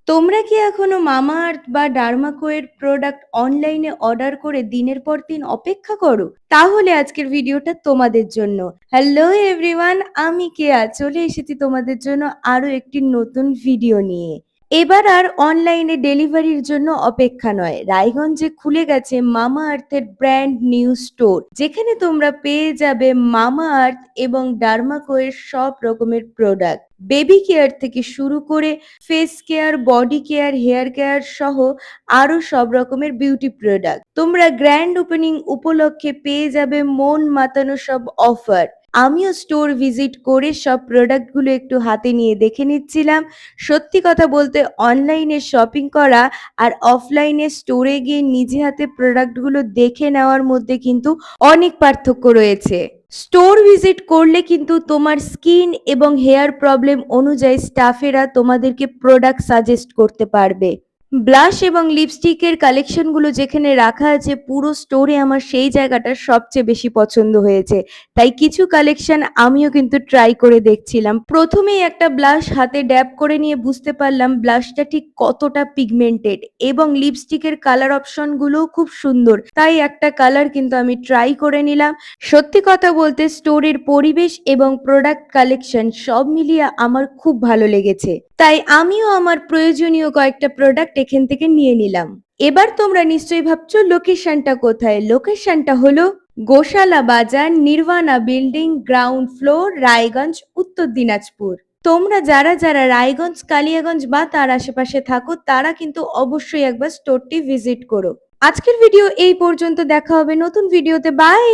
তোমরা কি এখনো মামাআর্থ বা ডার্মাকো এর প্রোডাক্ট অনলাইনে অর্ডার করে দিনের পর দিন অপেক্ষা করো? তাহলে আজকের ভিডিওটা তোমাদের জন্য। হ্যালো এভরিওয়ান, আমি কেয়া চলে এসেছি তোমাদের জন্য আরো একটি নতুন ভিডিও নিয়ে। এবার আর অনলাইনে ডেলিভারির জন্য অপেক্ষা নয়, রায়গঞ্জে খুলে গেছে মামাআর্থের ব্র্যান্ড নিউ স্টোর, যেখানে তোমরা পেয়ে যাবে মামাআর্থ এবং ডার্মাকো এর সব রকমের প্রোডাক্ট। বেবি কেয়ার থেকে শুরু করে face care, body care, hair care সহ আরো সব রকমের বিউটি প্রোডাক্ট। তোমরা গ্র্যান্ড ওপেনিং উপলক্ষে পেয়ে যাবে মন মাতানো সব অফার। আমিও স্টোর ভিজিট করে সব প্রোডাক্ট গুলো একটু হাতে নিয়ে দেখে নিচ্ছিলাম। সত্যি কথা বলতে অনলাইনে শপিং করা আর অফলাইনে স্টোরে গিয়ে নিজে হাতে প্রোডাক্ট গুলো দেখে নেওয়ার মধ্যে কিন্তু অনেক পার্থক্য রয়েছে। স্টোর ভিজিট করলে কিন্তু তোমার স্কিন এবং হেয়ার প্রবলেম অনুযায়ী স্টাফেরা তোমাদেরকে প্রোডাক্ট সাজেস্ট করতে পারবে। ব্লাশ এবং লিপস্টিকের কালেকশনগুলো যেখানে রাখা আছে, পুরো স্টোরে আমার সেই জায়গাটা সবচেয়ে বেশি পছন্দ হয়েছে। তাই কিছু কালেকশন আমিও কিন্তু ট্রাই করে দেখছিলাম। প্রথমেই একটা ব্লাশ হাতে ড্যাব করে নিয়ে বুঝতে পারলাম ব্লাশটা ঠিক কতটা পিগমেন্টেড, এবং লিপস্টিকের কালার অপশনগুলোও খুব সুন্দর। তাই একটা কালার কিন্তু আমি ট্রাই করে নিলাম। সত্যি কথা বলতে স্টোরের পরিবেশ এবং প্রোডাক্ট কালেকশন সব মিলিয়ে আমার খুব ভালো লেগেছে। তাই আমিও আমার প্রয়োজনীয় কয়েকটা প্রোডাক্ট এখান থেকে নিয়ে নিলাম। এবার তোমরা নিশ্চয়ই ভাবছো লোকেশনটা কোথায়। লোকেশনটা হলো গোশালা বাজার, Nirbana building, ground floor, Raiganj, উত্তর দিনাজপুর। তোমরা যারা যারা রায়গঞ্জ, কালিয়াগঞ্জ বা তার আশেপাশে থাকো, তারা কিন্তু অবশ্যই একবার স্টোরটি ভিজিট করো। আজকের ভিডিও এই পর্যন্ত, দেখা হবে নতুন ভিডিওতে। বাই।